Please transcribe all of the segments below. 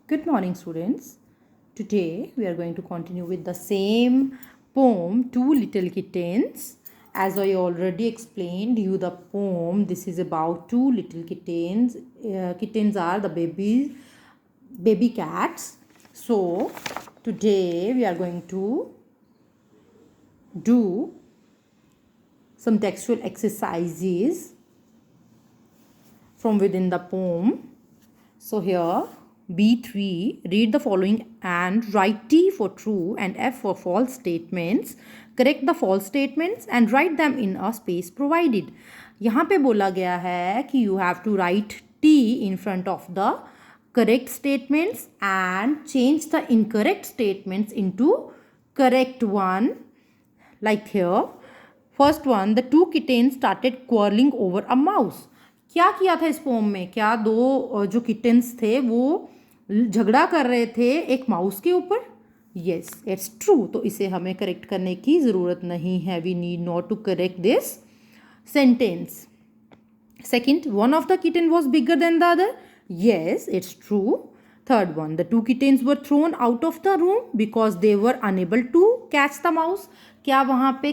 Good morning, students. Today we are going to continue with the same poem, Two Little Kittens. As I already explained you the poem, this is about two little kittens. Kittens are the baby cats. So today we are going to do some textual exercises from within the poem. So here B3, read the following and write T for true and F for false statements. Correct the false statements and write them in a space provided. यहाँ पे बोला गया है कि you have to write T in front of the correct statements and change the incorrect statements into correct one. Like here, first one, the two kittens started quarreling over a mouse. क्या किया था इस pome में? क्या दो जो kittens थे वो झगड़ा कर रहे थे एक माउस के ऊपर? Yes, it's true. तो इसे हमें करेक्ट करने की ज़रूरत नहीं है. We need not to correct this sentence. Second, one of the kitten was bigger than the other. Yes, it's true. Third one, the two kittens were thrown out of the room because they were unable to catch the mouse. क्या वहाँ पे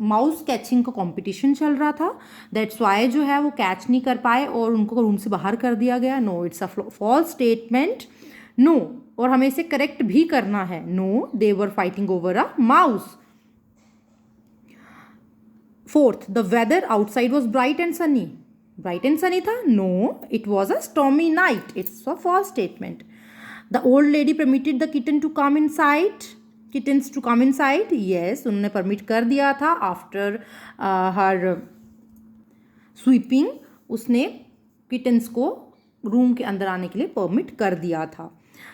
mouse catching का competition चल रहा था? That's why जो है वो कैच नहीं कर पाए और उनको रूम से बाहर कर दिया गया. No, it's a false statement. No, और हमें इसे करेक्ट भी करना है. No, they were fighting over a mouse. Fourth, the weather outside was bright and sunny. Bright and sunny था? No, it was a stormy night. It's a false statement. The old lady permitted the kitten to come inside. Kittens to come inside. Yes, उन्होंने permit कर दिया था. After her sweeping उसने kittens को room के अंदर आने के लिए परमिट कर दिया था.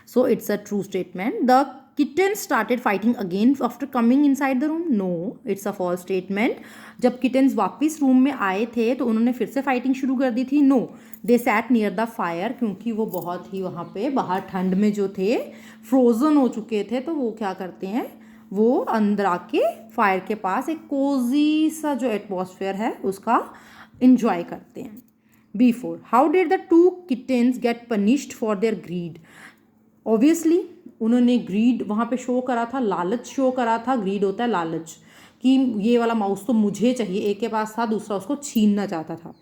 So it's a true statement. The kittens started fighting again after coming inside the room. No, it's a false statement. जब किटन्स वापस रूम में आए थे तो उन्होंने फिर से फाइटिंग शुरू कर दी थी. No, they sat near the fire. क्योंकि वो बहुत ही वहाँ पे बाहर ठंड में जो थे फ्रोजन हो चुके थे, तो वो क्या करते हैं, वो अंदर आके फायर के पास एक कोजी सा जो एटमॉस्फेयर है उसका इंजॉय करते हैं. B4, how did the two kittens get punished for their greed. Obviously उन्होंने ग्रीड वहाँ पे शो करा था, लालच शो करा था. ग्रीड होता है लालच, कि ये वाला माउस तो मुझे चाहिए. एक के पास था, दूसरा उसको छीनना चाहता था.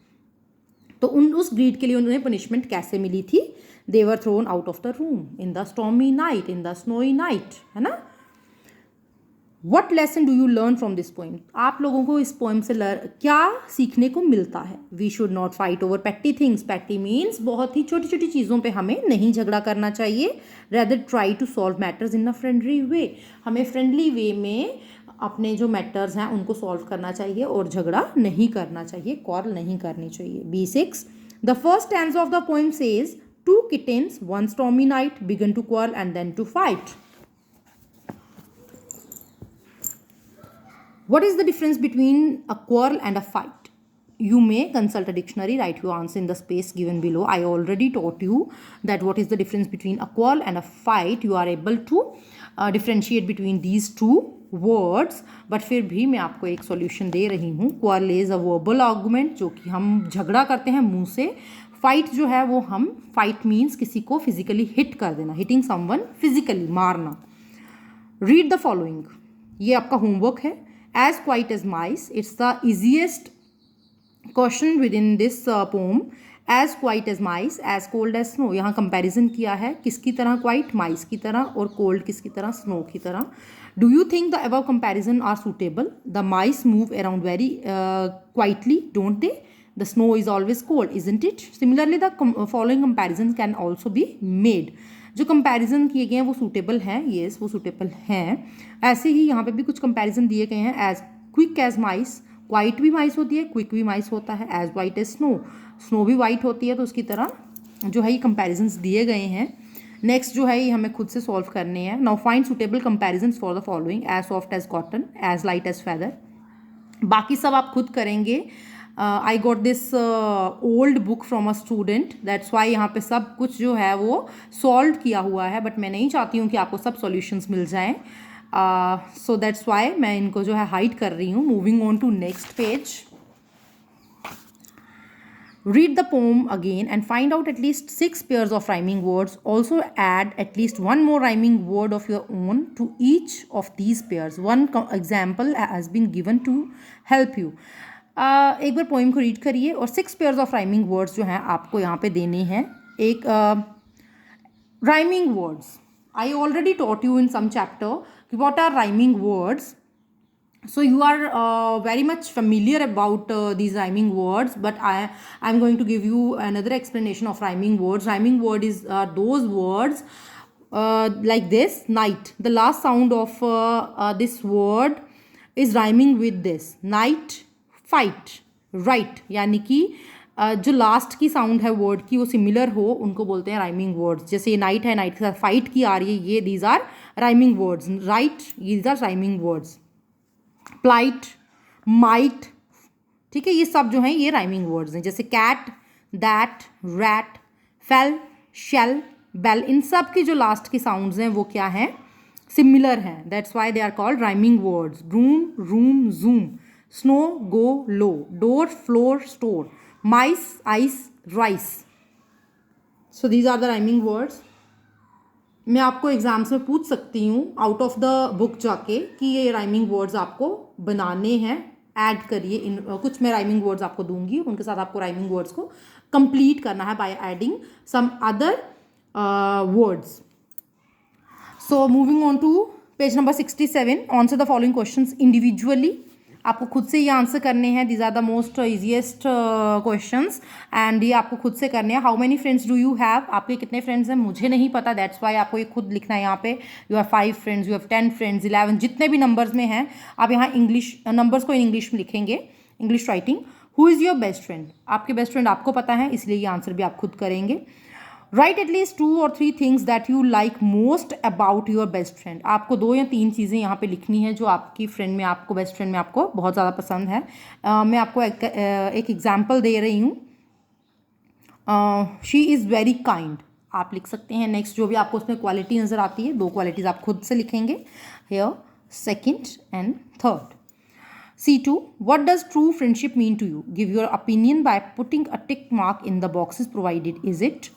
तो उस ग्रीड के लिए उन्हें पनिशमेंट कैसे मिली थी? They were thrown out of the room in the stormy night, in the snowy night, है ना. What lesson do you learn from this poem. आप लोगों को इस पोइम से क्या सीखने को मिलता है? We should not fight over petty things. Petty means बहुत ही छोटी छोटी चीज़ों पे हमें नहीं झगड़ा करना चाहिए. Rather try to solve matters in a friendly way. हमें फ्रेंडली वे में अपने जो मैटर्स हैं उनको सॉल्व करना चाहिए और झगड़ा नहीं करना चाहिए, क्वारल नहीं करनी चाहिए. B6, the first stanza of the poem says two kittens one stormy night began to quarrel and then to fight. What is the difference between a quarrel and a fight? You may consult a dictionary, write your answer in the space given below. I already taught you that what is the difference between a quarrel and a fight. You are able to differentiate between these two words. But फिर भी मैं आपको एक solution दे रही हूँ. Quarrel is a verbal argument, जो कि हम झगड़ा करते हैं मुंह से. फाइट जो है वो हम, फाइट मीन्स किसी को फिजिकली हिट कर देना, हिटिंग समवन फिजिकली, मारना. Read the following. ये आपका होमवर्क है. As quiet as mice, it's the easiest question within this poem. As quiet as mice, as cold as snow. यहाँ कंपैरिजन किया है किसकी तरह? क्वाइट, माइस की तरह, और कोल्ड किसकी तरह? स्नो की तरह. Do you think the above comparison are suitable? The mice move around very quietly, don't they? The snow is always cold, isn't it? Similarly, the following comparisons can also be made. जो comparison किए गए हैं वो suitable हैं. Yes, वो suitable हैं. ऐसे ही यहाँ पे भी कुछ कंपैरिजन दिए गए हैं. As quick as mice, quiet भी माइस होती है, क्विक भी माइस होता है. As white as snow, snow भी वाइट होती है. तो उसकी तरह जो है ये कंपैरिजन्स दिए गए हैं. नेक्स्ट जो है ये हमें खुद से सॉल्व करने हैं. Now find suitable comparisons for the following. As soft as cotton, as light as feather. बाकी सब आप खुद करेंगे. I got this old book from a student, that's why यहाँ पे सब कुछ जो है वो सॉल्व किया हुआ है. बट मैं नहीं चाहती हूँ कि आपको सब सॉल्यूशंस मिल जाएं. सो दैट्स वाई मैं इनको जो है हाइड कर रही हूँ. Moving on to next page. Read the poem again and find out at least 6 pairs of rhyming words. Also add at least one more rhyming word of your own to each of these pairs. One example has been given to help you. एक बार poem को read करिए और 6 pairs of rhyming words जो हैं आपको यहाँ पे देने हैं. एक rhyming words. I already taught you in some chapter what are rhyming words. So you are very much familiar about these rhyming words, but I'm going to give you another explanation of rhyming words. Rhyming word is those words like this: night. The last sound of this word is rhyming with this: night, fight, right. यानी कि जो last की sound है word की वो similar हो, उनको बोलते हैं राइमिंग वर्ड्स. जैसे ये नाइट है, नाइट के साथ फाइट की आ रही है, ये these are rhyming words. Right, these are rhyming words. Plight, might, ठीक है, ये सब जो हैं ये राइमिंग वर्ड्स हैं. जैसे cat, that, rat, fell, shell, bell, इन सब की जो लास्ट की साउंड्स हैं वो क्या हैं, सिमिलर हैं. That's why they are called rhyming words. Room, room, zoom, snow, go, low, door, floor, store, mice, ice, rice. So these are the rhyming words. मैं आपको एग्जाम्स में पूछ सकती हूँ आउट ऑफ द बुक जाके कि ये राइमिंग वर्ड्स आपको बनाने हैं, ऐड करिए. इन कुछ मैं राइमिंग वर्ड्स आपको दूंगी, उनके साथ आपको राइमिंग वर्ड्स को कंप्लीट करना है by adding some other words. So moving on to page number 67. Answer the following questions individually. आपको खुद से ये आंसर करने हैं. These are the most easiest questions and ये आपको खुद से करने हैं. How many friends do you have, आपके कितने फ्रेंड्स हैं मुझे नहीं पता, दैट्स वाई आपको ये खुद लिखना है. यहाँ पे you have 5 friends, you have 10 friends, 11, जितने भी नंबर्स में हैं आप यहाँ इंग्लिश नंबर्स को इंग्लिश में लिखेंगे, English writing. Who is your best friend, आपके बेस्ट फ्रेंड आपको पता है, इसलिए ये आंसर भी आप खुद करेंगे. Right at least 2 or 3 things that you like most about your best friend. आपको 2 या 3 चीज़ें यहाँ पे लिखनी है जो आपकी फ्रेंड में, आपको बेस्ट फ्रेंड में आपको बहुत ज़्यादा पसंद है. मैं आपको एक एग्जाम्पल दे रही हूँ. शी इज़ वेरी काइंड, आप लिख सकते हैं. नेक्स्ट जो भी आपको उसमें क्वालिटी नज़र आती है, 2 क्वालिटीज़ आप खुद से लिखेंगे. Here second and third. C2. What does true friendship mean to you? Give your opinion by putting a tick mark in the boxes provided. Is it?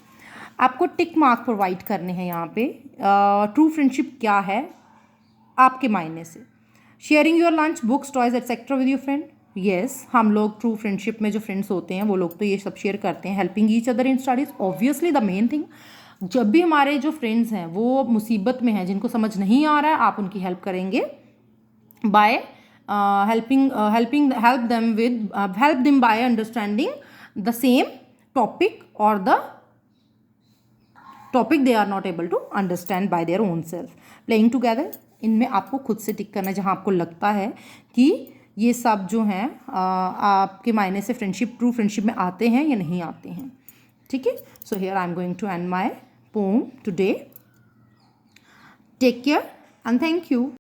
आपको टिक मार्क प्रोवाइड करने हैं यहाँ पे. ट्रू फ्रेंडशिप क्या है आपके मायने से. Sharing your lunch, books, toys etcetera with your friend. Yes, हम लोग ट्रू फ्रेंडशिप में जो फ्रेंड्स होते हैं वो लोग तो ये सब शेयर करते हैं. Helping each other in studies, obviously the main thing. जब भी हमारे जो फ्रेंड्स हैं वो मुसीबत में हैं, जिनको समझ नहीं आ रहा है, आप उनकी हेल्प करेंगे bye help them by understanding the same topic or the topic they are not able to understand by their own self. Playing together, इनमें आपको खुद से टिक करना जहाँ आपको लगता है कि ये सब जो हैं आपके मायने से फ्रेंडशिप, ट्रू फ्रेंडशिप में आते हैं या नहीं आते हैं. ठीक है. So here I am going to end my poem today. Take care and thank you.